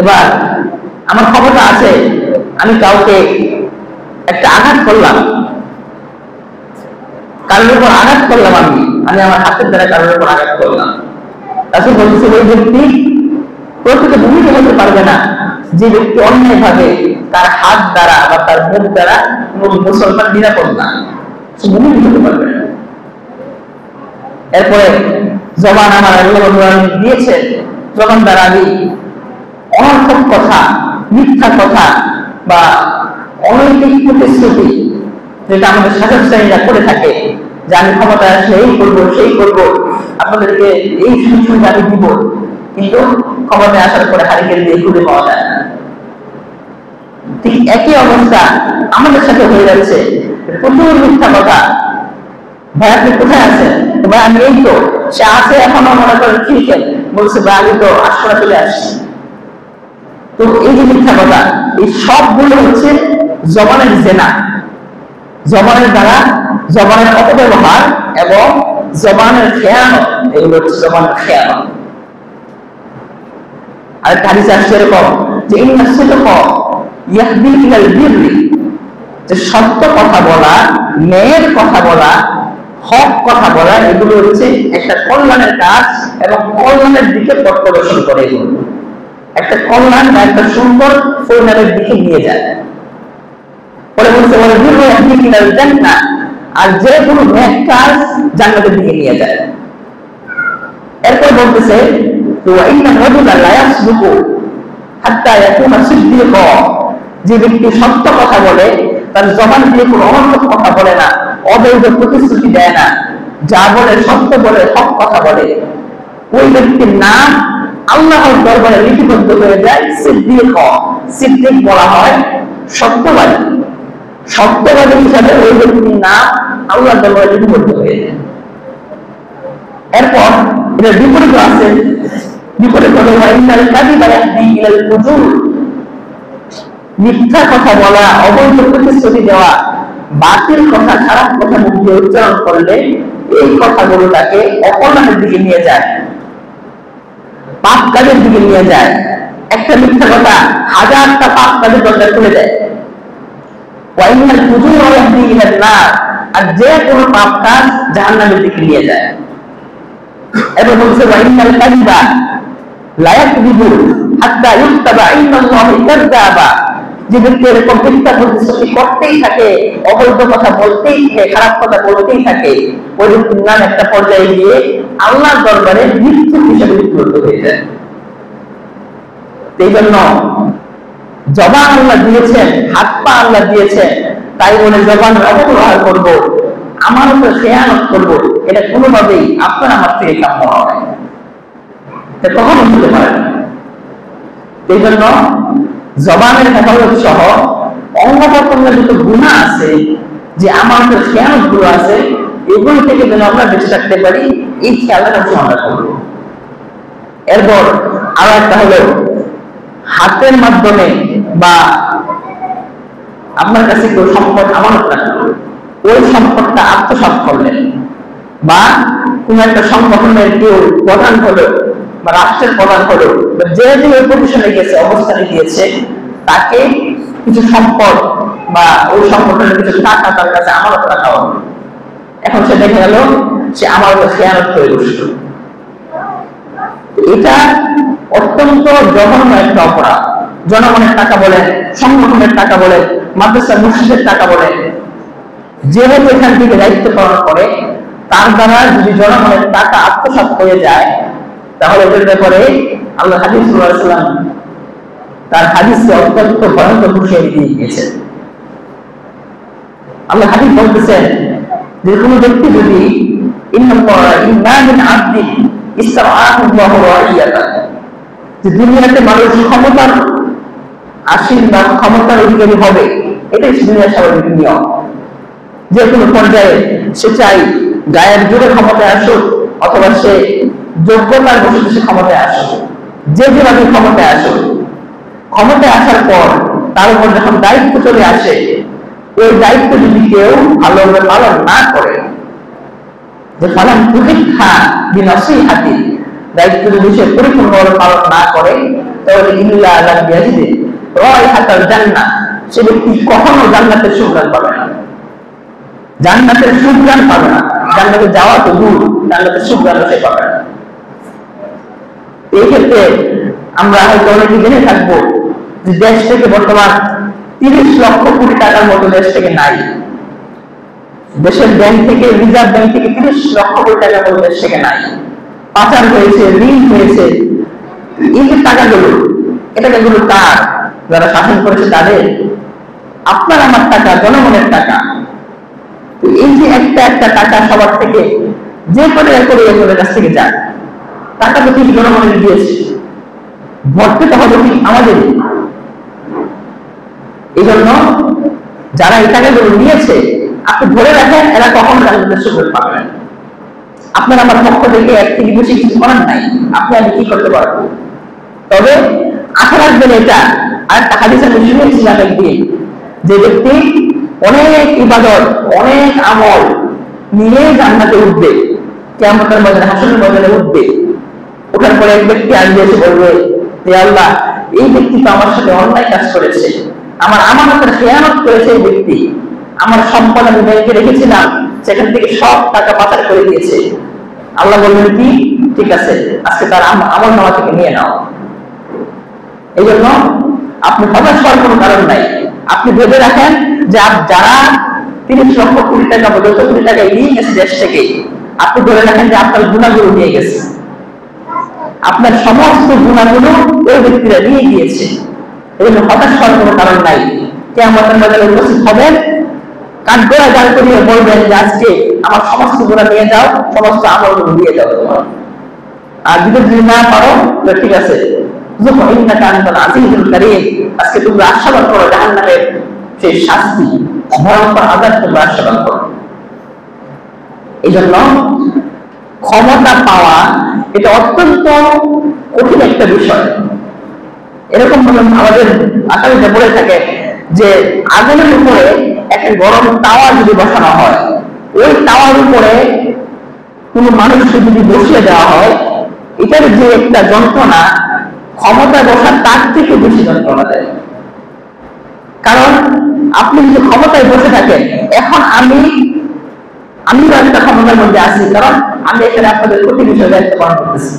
এবার আমার ক্ষমতা আছে, আমি কাউকে একটা আঘাত করলাম, কারোর উপর আঘাত করলাম, আমি আমার হাতের দ্বারা কারোর উপর আঘাত করলাম। তাছাড়া বলতেছে ওই ব্যক্তি প্রকৃত ভূমিকা হতে পারবে না যে ব্যক্তি অন্যায় ভাবে তার হাত দ্বারা বা তার মুখ দ্বারা কোন মুসলমান নিরাপদ না, সে ভূমিকা হতে পারবে না। এরপরে জবান আমার আল্লাহ দিয়েছেন, জবান দ্বারা আমি অনর্থক কথা, মিথ্যা কথা বা অনৈতিক প্রতিশ্রুতি, যেটা আমাদের শাসকশ্রেণীরা করে থাকে, যে আমি ক্ষমতা আসলে এই করবো সেই করবো, আপনাদেরকে এই সুযোগ আমি দিব, কিন্তু ক্ষমতায় আসার পরে হারিকেন দিয়ে খুঁজে পাওয়া যায় না। ঠিক একই অবস্থা আমাদের সাথে হয়ে যাচ্ছে, প্রচুর মিথ্যা কথা। ভাই আপনি কোথায় আছেন? ভাই আমি এই তো, সে আছে এখনো মনে করেন ক্রিকেট বলছে, ভাই আমি তো আশরা চলে আসছি। তো এই যে মিথ্যা কথা, এই সবগুলো হচ্ছে জবানের জেনা, জবানের দ্বারা জবানের অপব্যবহার এবং জবানের খেয়ানত, এগুলো হচ্ছে জবানের খেয়ানত। আর হাদিসে আসছে এরকম যে ইন্না সিদকা ইয়াহদি ইলাল বিররি, যে সত্য কথা বলা, ন্যায়ের কথা বলা, হক কথা বলা, এগুলো হচ্ছে একটা কল্যাণের কাজ এবং কল্যাণের দিকে পথ প্রদর্শন করে। এগুলো একটা কল্যাণ বা একটা সুন্দর পরিণামের দিকে নিয়ে যায়। পরে বলছে ওয়াল বিররু ইয়াহদি ইলাল জান্নাহ, আর যে কোনো নেক কাজ জান্নাতের দিকে নিয়ে যায়। এরপর বলতেছে ওয়া ইন্না রাজুলা লা ইয়াসদুকু হাত্তা ইয়াকুনা সিদ্দিকা, যে ব্যক্তি সত্য কথা বলে, তার জবান দিয়ে কোনো অনর্থক কথা বলে না, অবৈধ প্রতিশ্রুতি দেয় না, যা বলে সত্য বলে, হক কথা বলে, ওই ব্যক্তির নাম আল্লাহর দরবারে লিপিবদ্ধ হয়ে যায় সিদ্দিক। সিদ্দিক বলা হয় সত্যবাদী। সত্যবাদী হিসাবে ওই ব্যক্তির নাম আল্লাহর দরবারে লিপিবদ্ধ হয়ে যায়। এরপর এর বিপরীত আছে, বিপরীত হলো ইন্নাল কাযিবা ইয়াহদি ইলাল ফুজুর। মিথ্যা কথা বলা, অবৈধ প্রতিশ্রুতি দেওয়া, বাতিল কথা, খারাপ কথা মুখ দিয়ে উচ্চারণ করলে এই কথাগুলো তাকে অপরাধের দিকে নিয়ে যায়, পাপ কাজের দিকে নিয়ে যায়। একটা মিথ্যা কথা হাজারটা পাপ কাজের দরজা খুলে দেয়। ওয়াইনাল ফুজুর ইয়াহদি ইলান নার, আর যে কোনো পাপ কাজ জাহান্নামের দিকে নিয়ে যায়। এবার বলছে ওয়াইনাল কাযিবা লা ইয়াকযিবু হাত্তা ইউক্তাবা ইন্নাল্লাহি কাযযাবা। যে ব্যক্তি এরকম মিথ্যা প্রতিশ্রুতি করতেই থাকে, অবৈধ কথা বলতেই থাকে, খারাপ কথা বলতেই থাকে, ওই ব্যক্তির নাম একটা পর্যায়ে গিয়ে আল্লাহর দরবারে মৃত্যু হিসেবে লিপিবদ্ধ হয়ে যায়। এই জন্য জবান আল্লাহ দিয়েছেন, হাত পা আল্লাহ দিয়েছেন, তাই বলে জবানের অপব্যবহার করবো, আমার উপর খেয়ানত করবো, এটা কোনোভাবেই আপনার আমার থেকে কাম্য হয়, এটা কখনো হতে পারে না। এই জন্য জবানের হেফাজত সহ অঙ্গ প্রত্যঙ্গের যত গুনাহ আছে, যে আমাদের খেয়ানত গুলো আছে, এগুলো থেকে যেন আমরা বেঁচে থাকতে পারি, এই খেয়ালটা আমরা করবো। এরপর আরো একটা হলো হাতের মাধ্যমে বা আপনার কাছে কেউ সম্পদ আমানত রাখলো, ওই সম্পদটা আত্মসাৎ করলেন, বা কোন একটা সংগঠনের কেউ প্রধান হলো বা রাষ্ট্রের প্রধান হলো, যে যে পজিশনে গেছে, অবস্থানে গিয়েছে, তাকে কিছু সম্পদ বা ওই সংগঠনের কিছু টাকা তার কাছে আমানত রাখা হলো। এখন সে দেখে গেল সে আমার খেয়ানত করে বসল। এটা অত্যন্ত জঘন্য একটা অপরাধ। জনগণের টাকা বলেন, সংগঠনের টাকা বলেন, মাদ্রাসা মসজিদের টাকা বলেন, যেহেতু এখান থেকে দায়িত্ব পালন করে, তার দ্বারা যদি জনগণের টাকা আত্মসাৎ হয়ে যায়, তাহলে এটার ব্যাপারে আল্লাহ হাদিস সাল্লাল্লাহু আলাইহি ওয়াসাল্লাম তার হাদিসে অত্যন্ত ভয়ঙ্কর হুঁশিয়ারি দিয়ে গিয়েছেন। আল্লাহ হাদিস বলতেছেন যে কোন ব্যক্তি যদি দুনিয়াতে মানুষ ক্ষমতার আসীন বা ক্ষমতার অধিকারী হবে, এটাই দুনিয়ার স্বাভাবিক নিয়ম। যে কোনো পর্যায়ে সে চাই গায়ের জোরে ক্ষমতায় আসুক, অথবা সে যোগ্যতার বসে সে ক্ষমতায় আসুক, যে যেভাবে ক্ষমতায় আসুক, ক্ষমতায় আসার পর তার উপর যখন দায়িত্ব চলে আসে, ওই দায়িত্ব যদি কেউ ভালোভাবে পালন না করে, যে ফালান তুহিক্ষা বিনসিহাতি, দায়িত্ব যদি সে পরিপূর্ণভাবে পালন না করে, তাহলে ইল্লা লাম ইয়াজিদ রাইহাতাল জান্নাহ, সে ব্যক্তি কখনো জান্নাতের সুঘ্রাণ পাবে না। জান্নাতের সুঘ্রাণ পাবে না, জান্নাতে যাওয়া তো দূর, জান্নাতের সুঘ্রাণ সে পাবে না। এই ক্ষেত্রে আমরা হয়তো অনেকে জেনে থাকবো যে দেশ থেকে বর্তমান 30 লক্ষ কোটি টাকার মতো দেশ থেকে নাই। দেশের ব্যাংক থেকে, রিজার্ভ ব্যাংক থেকে 30 লক্ষ কোটি টাকার মতো দেশ থেকে নাই, পাচার হয়েছে, ঋণ হয়েছে। এই যে টাকাগুলো, এই টাকাগুলো কার? যারা শাসন করেছে তাদের। আপনার আমার টাকা, জনগণের টাকা। এই যে একটা একটা টাকা সবার থেকে যে করে এর কাছ থেকে যায়, টাকা তো ঠিক জনগণের দিয়েছে, ভর্তি তো হবে ঠিক আমাদের। এই জন্য যারা এই টাকাগুলো নিয়েছে, আপনি ধরে রাখেন এরা কখনো জান্নাতের সুযোগ পাবেন। আপনার আমার পক্ষ থেকে এক থেকে বেশি কিছু করার নাই, আপনি আমি কি করতে পারবো। তবে আশা রাখবেন এটা। আর একটা হাদিস আমি শুনেছিলাম একদিন, যে ব্যক্তি অনেক ইবাদত, অনেক আমল নিয়ে জান্নাতে উঠবে, কিয়ামতের ময়দানে, হাসরের ময়দানে উঠবে। ওঠার পরে এক ব্যক্তি আসবে, এসে বলবে যে আল্লাহ, এই ব্যক্তি তো আমার সাথে অন্যায় কাজ করেছে, আমার আমানতের খেয়ানত করেছে এই ব্যক্তি, আমার সম্পদ আমি ব্যাংকে রেখেছিলাম, সেখান থেকে সব টাকা পাচার করে দিয়েছে। আল্লাহ বললেন কি, ঠিক আছে, আজকে তার আমল নামা থেকে নিয়ে নাও। এই জন্য আপনি হতাশ হওয়ার কোনো কারণ নাই। আপনি ভেবে রাখেন যে যারা 30 লক্ষ কোটি টাকা বা 10 কোটি টাকা নিয়ে গেছে দেশ থেকে, আপনি ধরে রাখেন যে আপনার গুণাগুলো নিয়ে গেছে, আপনার সমস্ত গুণাগুলো ওই ব্যক্তিরা নিয়ে গিয়েছে। এই জন্য হতাশ হওয়ার কোনো কারণ নাই। কিয়ামতের ময়দানে উপস্থিত হবেন, কাঠগড়ায় দাঁড় করিয়ে বলবেন যে আজকে আমার সমস্ত গুনাহ নিয়ে যাও, সমস্ত আমলগুলো দিয়ে যাও তোমার। আর যদি না পারো তো ঠিক আছে, আজকে তোমরা আশাবাদ করো জাহান্নামের সেই শাস্তি, ভয়ঙ্কর আযাব তোমরা আশাবাদ করো। এই জন্য ক্ষমতা পাওয়া এটা অত্যন্ত কঠিন একটা বিষয়। এরকম ভাবে আমাদের আকারে বলে থাকে যে আগুনের উপরে একটা গরম তাওয়া যদি বসানো হয়, ওই তাওয়ার উপরে কোনো মানুষকে যদি বসিয়ে দেওয়া হয়, এটার যে একটা যন্ত্রণা ক্ষমতায় বসার তার থেকে বেশি যন্ত্রণা দেয়। কারণ আপনি যদি ক্ষমতায় বসে থাকেন, এখন আমি একটা ক্ষমতার মধ্যে আছি, কারণ আমি এখানে আপনাদের প্রতি বিষয় দায়িত্ব পালন করতেছি।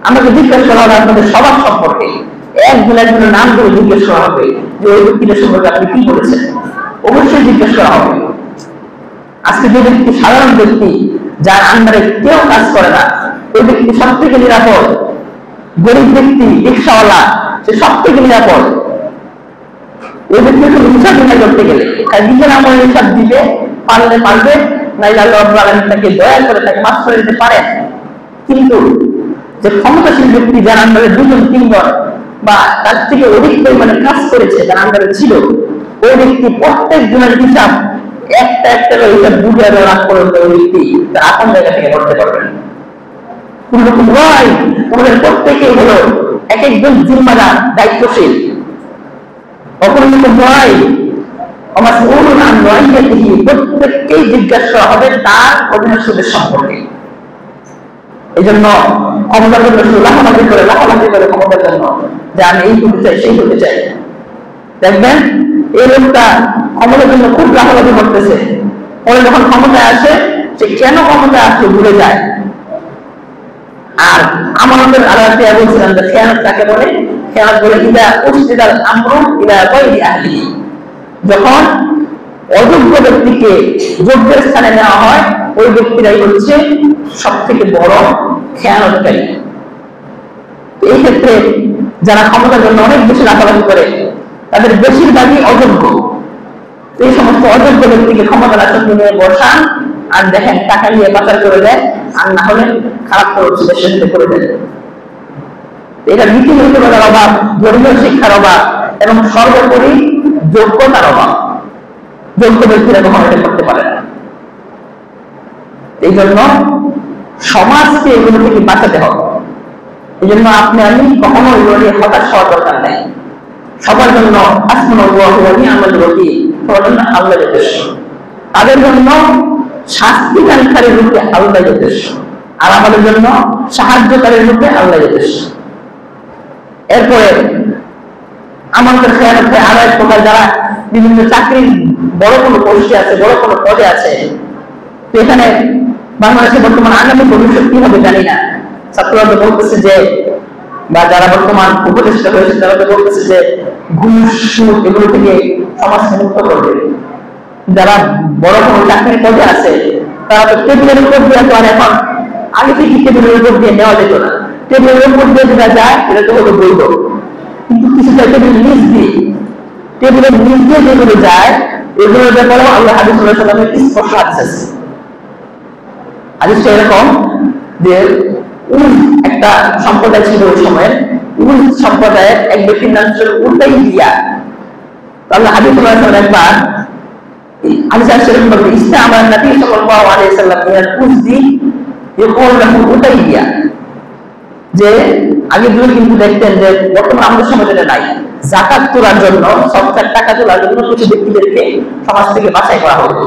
আমাকে জিজ্ঞেস করা হবে আপনাদের সবার সম্পর্কে, একজনের নাম করে জিজ্ঞেস করা হবে যে ওই ব্যক্তিটা সম্পর্কে আপনি কি বলেছেন, অবশ্যই জিজ্ঞেস করা হবে। আজকে যে ব্যক্তি সাধারণ ব্যক্তি, যার আন্ডারে কেউ কাজ করে না, ওই ব্যক্তি সব থেকে নিরাপদ। গরিব ব্যক্তি, রিক্সাওয়ালা, সে সব থেকে নিরাপদ। ওই ব্যক্তি হিসাব বিনা করতে গেলে নিজের আমার হিসাব দিতে পারবে, নাইলে আল্লাহ রাব্বুল আলামিন তাকে দয়া করে তাকে মাফ করে দিতে পারেন। কিন্তু যে ক্ষমতাশীল ব্যক্তি, যার আন্ডারে 2-3 বা তার থেকে অধিক পরিমাণে কাজ করেছে, যার আন্ডারে ছিল, ওই ব্যক্তি প্রত্যেক দিনের হিসাব একটা হিসাব বুঝে রাখ করে ওই ব্যক্তি তার আপন জায়গা থেকে করতে পারবেন। কোনরকম নয়, তোমাদের প্রত্যেকেই হলো এক একজন জিম্মাদার, দায়িত্বশীল। অপরিণত নয়, আমার অনু নাম নয়, প্রত্যেককেই জিজ্ঞাসা হবে তার অধীনস্থদের সম্পর্কে। এই জন্য ক্ষমতার জন্য লাফালাফি করে ক্ষমতার জন্য যে আমি এই হতে চাই, সেই হতে চাই। দেখবেন এই লোকটা ক্ষমতার জন্য খুব লাফালাফি করতেছে, পরে যখন ক্ষমতায় আসে সে কেন ক্ষমতায় আসলে ভুলে যায়। আর আমাদের আলাদা বলছিলাম যে খেয়ানত কাকে বলে? খেয়ানত বলে ইদা উসতিদাল আমরু ইলা গায়রি আহলি, যখন অযোগ্য ব্যক্তিকে যোগ্যের স্থানে নেওয়া হয়, ওই ব্যক্তিরাই হচ্ছে সব থেকে বড় খেয়ানতকারী। এই ক্ষেত্রে যারা ক্ষমতার জন্য অনেক বেশি লাফালাফি করে, তাদের বেশিরভাগই অযোগ্য। এই সমস্ত অযোগ্য ব্যক্তিকে ক্ষমতার আসন নিয়ে বসান, আর দেখেন টাকা নিয়ে পাচার করে দেয়, আর না হলে খারাপ করছে দেশের সাথে করে দেয়। এটা নীতিনৈতিকতার অভাব, ধর্মীয় শিক্ষার অভাব, এবং সর্বোপরি যোগ্যতার অভাব। যোগ্য ব্যক্তিরা কখনো এটা করতে পারে না। এই জন্য সমাজকে এগুলো থেকে বাঁচাতে হবে। এই জন্য আপনি আমি কখনো এগুলো নিয়ে হতাশ হওয়ার দরকার নেই। সবার জন্য সবার জন্য আল্লাহ যথেষ্ট। তাদের জন্য শাস্তিকারীর রূপে আল্লাহ যথেষ্ট, আর আমাদের জন্য সাহায্যকারীর রূপে আল্লাহ যথেষ্ট। এরপরে আমাদের খেয়ালে আরো এক প্রকার, যারা বিভিন্ন চাকরির বড় কোনো পোস্টে আছে, বড় কোনো পদে আছে, তো এখানে বাংলাদেশে বর্তমান আগামী ভবিষ্যৎ কি হবে জানি না। ছাত্ররা তো বলতেছে যে, বা যারা বর্তমান উপদেষ্টা হয়েছে তারা তো বলতেছে যে ঘুষ সুদ এগুলো থেকে সমাজকে মুক্ত করবে। যারা বড় কোনো চাকরির পদে আছে তারা তো টেবিলের উপর দিয়ে, তো আর এখন আগে থেকে টেবিলের উপর দিয়ে নেওয়া যেত না। টেবিলের উপর দিয়ে যেটা যায় এটা তো হলো বৈধ, কিন্তু কিছু টেবিল নিচ দিয়ে, টেবিলের নিচ দিয়ে যেগুলো যায় এগুলোর ব্যাপারেও আল্লাহ হাদিস সাল্লাল্লাহু আলাইহি ওয়াসাল্লামের স্পষ্ট হাদিস আছে। হাদিসটা এরকম যে একটা সম্প্রদায় ছিল ওই সময়ের, সম্প্রদায়ের এক ব্যক্তির নাম ছিল উতাইবিয়া। আল্লাহ হাদিস সাল্লাল্লাহু আলাইহি ওয়াসাল্লাম একবার হাদিস শরীফে বলতে ইসলামের নবী সাল্লাল্লাহু আলাইহি ওয়াসাল্লাম এর কুজদি ইকল লাহু উতাইবিয়া, যে আগে দুই কিন্তু দেখতেন যে বর্তমান আমাদের সমাজে এটা নাই। যাকাত তোলার জন্য, সরকার টাকা তোলার জন্য কিছু ব্যক্তিদেরকে সমাজ থেকে বাছাই করা হতো।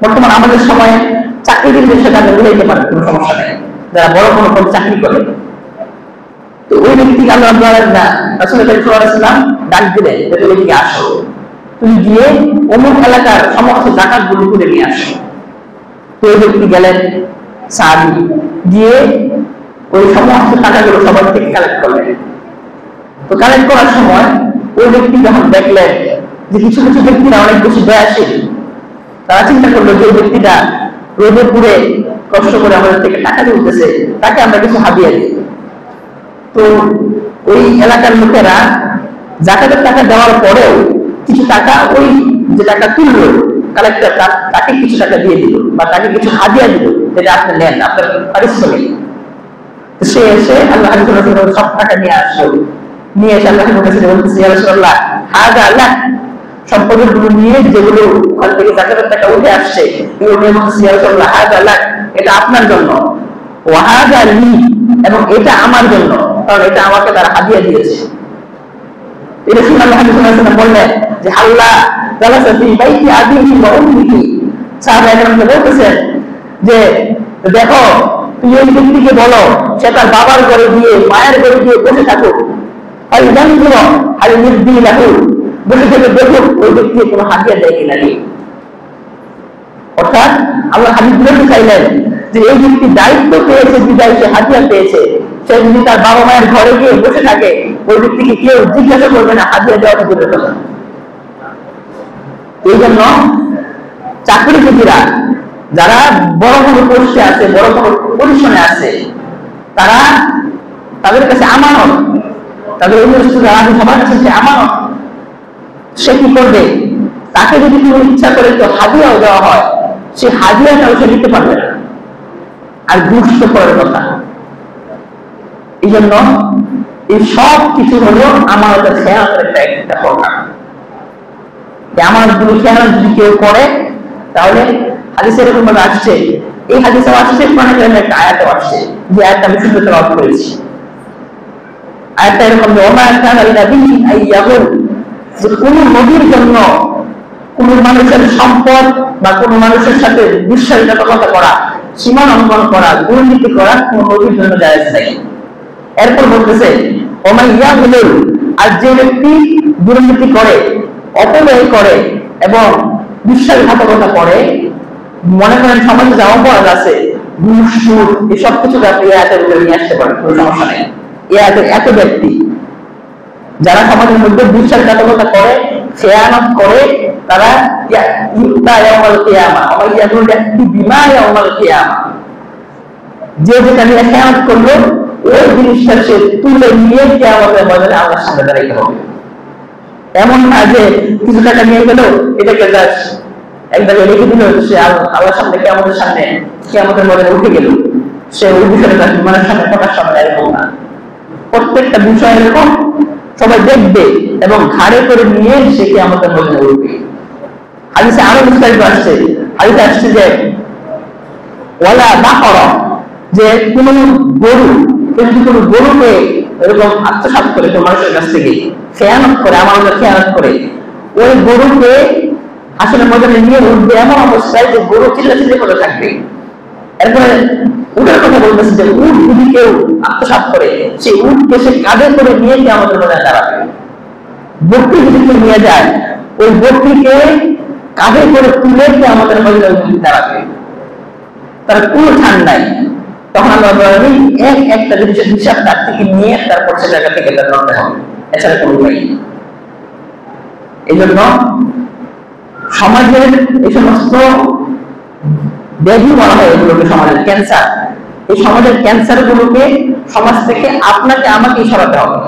বর্তমান আমাদের সময়ে চাকরি দিলে সেটা বুঝাইতে পারে, কোনো সমস্যা নেই, যারা বড় কোনো চাকরি করে। তো ওই ব্যক্তিকে আল্লাহ রাসূল সাল্লাল্লাহু আলাইহি ওয়াসাল্লাম ডাক দিলেন যে তুমি এদিকে আসো, তুমি গিয়ে অমুক এলাকার সমস্ত যাকাত গুলো তুলে নিয়ে আসো। তো ওই ব্যক্তি গেলেন, সাহাবী গিয়ে ওই সমস্ত টাকাগুলো সবার থেকে কালেক্ট করলেন। তো কালেক্ট করার সময় ওই ব্যক্তি যখন দেখলেন যে কিছু কিছু ব্যক্তিরা অনেক বেশি দয়াশীল, তারা চিন্তা করলো যে ওই ব্যক্তিটা রোদে পুড়ে কষ্ট করে আমাদের থেকে টাকা তুলতেছে, তাকে আমরা কিছু হাদিয়া দিই। তো ওই এলাকার লোকেরা জাকাতের টাকা দেওয়ার পরেও কিছু টাকা ওই যে টাকা তুললো কালেক্টর তাকে কিছু টাকা দিয়ে দিল বা তাকে কিছু হাদিয়া দিল, যেটা আপনি নেন আপনার পারিশ্রমিক। সে এসে আল্লাহ সব টাকা নিয়ে আসলো, নিয়ে এসে আল্লাহ বলতেছে ইয়া রাসূলুল্লাহ হাযা লাক, সম্পদের গুলো নিয়ে যেগুলো ওখান থেকে জাকাতের টাকা উঠে আসছে এগুলো নিয়ে বলতেছে ইয়া রাসূলুল্লাহ হাযা লাক, এটা আপনার জন্য, ওয়া হাযা লি, এবং এটা আমার জন্য, কারণ এটা আমাকে তারা হাদিয়া দিয়েছে। রাসূল আল্লাহ সাল্লাল্লাহু আলাইহি ওয়াসাল্লাম বললেন যে আল্লাহ জালাসা ফি বাইতি আবিহি ওয়া উম্মিহি, সাহাবায়ে কেরাম বলতেছেন যে দেখো তুমি ওই ব্যক্তিকে বলো সে তার বাবার ঘরে গিয়ে মায়ের ঘরে গিয়ে বসে থাকুক, আর জানগুলো আর নির্দি লাহু, বসে থেকে দেখুক ওই ব্যক্তি কোনো হাদিয়া দেয় কিনা নেই। অর্থাৎ আল্লাহ হাদিস বলতে চাইলেন যে এই ব্যক্তি দায়িত্ব পেয়েছে, বিদায় সে হাদিয়া পেয়েছে, সে যদি তার বাবা মায়ের ঘরে গিয়ে বসে থাকে ওই ব্যক্তিকে কেউ জিজ্ঞাসা করবে না হাদিয়া দেওয়াটা দূরের কথা। এই জন্য চাকরিজীবীরা যারা বড় বড় পোস্টে আছে, বড় বড় পজিশনে আছে, তারা তাদের কাছে আমানত, তাদের সবার কাছে যে আমানত, সে কি করবে, তাকে যদি কোনো ইচ্ছা করে তো হাদিয়াও দেওয়া হয়, সে হাদিয়াটাও সে নিতে পারবে না, আর ঘুষ তো করার কথা। এই জন্য এই সব কিছু হলো আমানতের খেয়ালের একটা প্রকার। আমানতগুলো খেয়াল যদি কেউ করে তাহলে হাদিসে এরকম ভাবে আসছে, এই হাদিসে আসছে মানে একটা আয়াতও আসছে, যে আয়াতটা আমি শুনতে তেলাওয়াত করেছি। আয়াতটা এরকম যে ওমা কানা লিনাবিয়্যিন আইয়াকুল, যে কোন নবীর জন্য কোন মানুষের সম্পদ বা কোন মানুষের সাথে বিশ্বাসঘাতকতা করা, সীমা লঙ্ঘন করা, দুর্নীতি করা কোন নবীর জন্য জায়েজ নেই। এরপর বলতেছে ওমা ইয়াকুল, আর যে ব্যক্তি দুর্নীতি করে, অপব্যয় করে এবং বিশ্বাসঘাতকতা করে, মনে করেন সমাজে যা অপরাধ আছে ঘুষ সুদ এসব কিছু আপনি এই আয়াতের উপরে নিয়ে আসতে পারেন, কোনো সমস্যা নেই। এই আয়াতের এত ব্যক্তি যারা সমাজের মধ্যে বিশ্বাসঘাতকতা করে, খেয়ানত করে, তারা ইউতা ইয়াউমাল কিয়ামা ওয়া ইয়াকুল ইয়াতি বিমা ইয়াউমাল কিয়ামা, যে যেটা নিয়ে খেয়ানত করলো ওই জিনিসটা সে তুলে নিয়ে কিয়ামতের ময়দানে আল্লাহর সামনে দাঁড়াইতে হবে। এমন না যে কিছু টাকা নিয়ে গেল, এটাকে জাস্ট একদম রেখে দিল, সে আল্লাহর সামনে কিয়ামতের সামনে কিয়ামতের ময়দানে উঠে গেল, সে ওই বিষয়টা বিমানের সামনে প্রকাশ সামনে এরকম না। প্রত্যেকটা বিষয় এরকম সবাই দেখবে এবং ঘাড়ে করে নিয়ে সে কিয়ামতের ময়দানে উঠবে। হাদিসে আরো বিস্তারিত আসছে, হাদিসে আসছে যে ওয়ালা বাকরা, যে কোন গরু, যদি কোনো গরুকে এরকম আত্মসাৎ করে কোনো মানুষের কাছ থেকে খেয়ানত করে, আমার খেয়ানত করে, ওই গরুকে আসলে ময়দানে নিয়ে উঠবে এমন অবস্থায় যে গরু চিল্লাচিল্লি করে থাকবে। এরপরে উটের কথা বলতেছে যে উট যদি কেউ আত্মসাৎ করে, সেই উটকে সে কাঁধে করে নিয়ে গিয়ে আমাদের ময়দানে দাঁড়াবে। বকরি যদি কেউ নিয়ে যায়, ওই বকরিকে কাঁধে করে তুলে গিয়ে আমাদের ময়দানে দাঁড়াবে। তার কোনো ছাড় নাই। তখন আমরা বলি একটা জিনিসের হিসাব তার থেকে নিয়ে তারপর সে জায়গা থেকে তার করতে হবে, এছাড়া কোনো উপায় নেই। এই জন্য সমাজের এই সমস্ত ব্যাধি বলা হয় এগুলোকে সমাজের ক্যান্সার, এই সমাজের ক্যান্সার গুলোকে সমাজ থেকে আপনাকে আমাকে সরাতে হবে।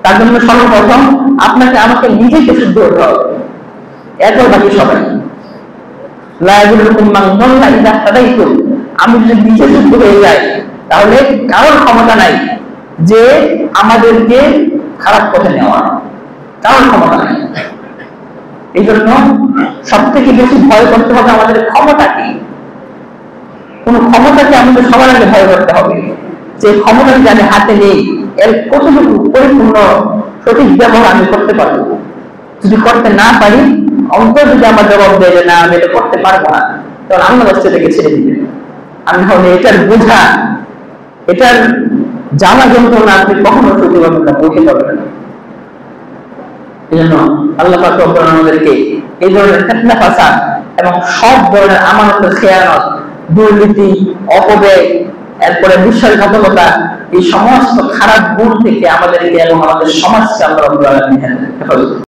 তার জন্য সর্বপ্রথম আপনাকে আমাকে নিজেকে শুদ্ধ হতে হবে, এত বাকি সবাই। আমি যদি নিজে শুদ্ধ হয়ে যাই তাহলে কারোর ক্ষমতা নাই যে আমাদেরকে খারাপ পথে নেওয়া, কারোর ক্ষমতা নাই। এই জন্য সব থেকে বেশি ভয় করতে হবে আমাদের ক্ষমতাকে। কোন ক্ষমতাকে আমাদের সবার আগে ভয় করতে হবে, যে ক্ষমতা যদি আমি হাতে নেই এর কতটুকু পরিপূর্ণ সঠিক ব্যবহার আমি করতে পারবো। যদি করতে না পারি, অন্তর যদি আমার জবাব দেয় যে না আমি এটা করতে পারবো না, তখন আল্লাহ রাস্তা থেকে ছেড়ে দিবে। আমি হলে এটার বোঝা, এটার জ্বালা যন্ত্রণা আপনি কখনো সত্যিভাবে বলতে পারবেন না। এই জন্য আল্লাহ পাক রব্বুল আমাদেরকে এই ধরনের ফিতনা ফাসাদ এবং সব ধরনের আমানতের খেয়ানত, দুর্নীতি, অপব্যয়, এরপরে বিশ্বাসঘাতকতা, এই সমস্ত খারাপ গুণ থেকে আমাদেরকে এবং আমাদের সমাজকে আল্লাহ রাব্বুল আলামিন হেফাজত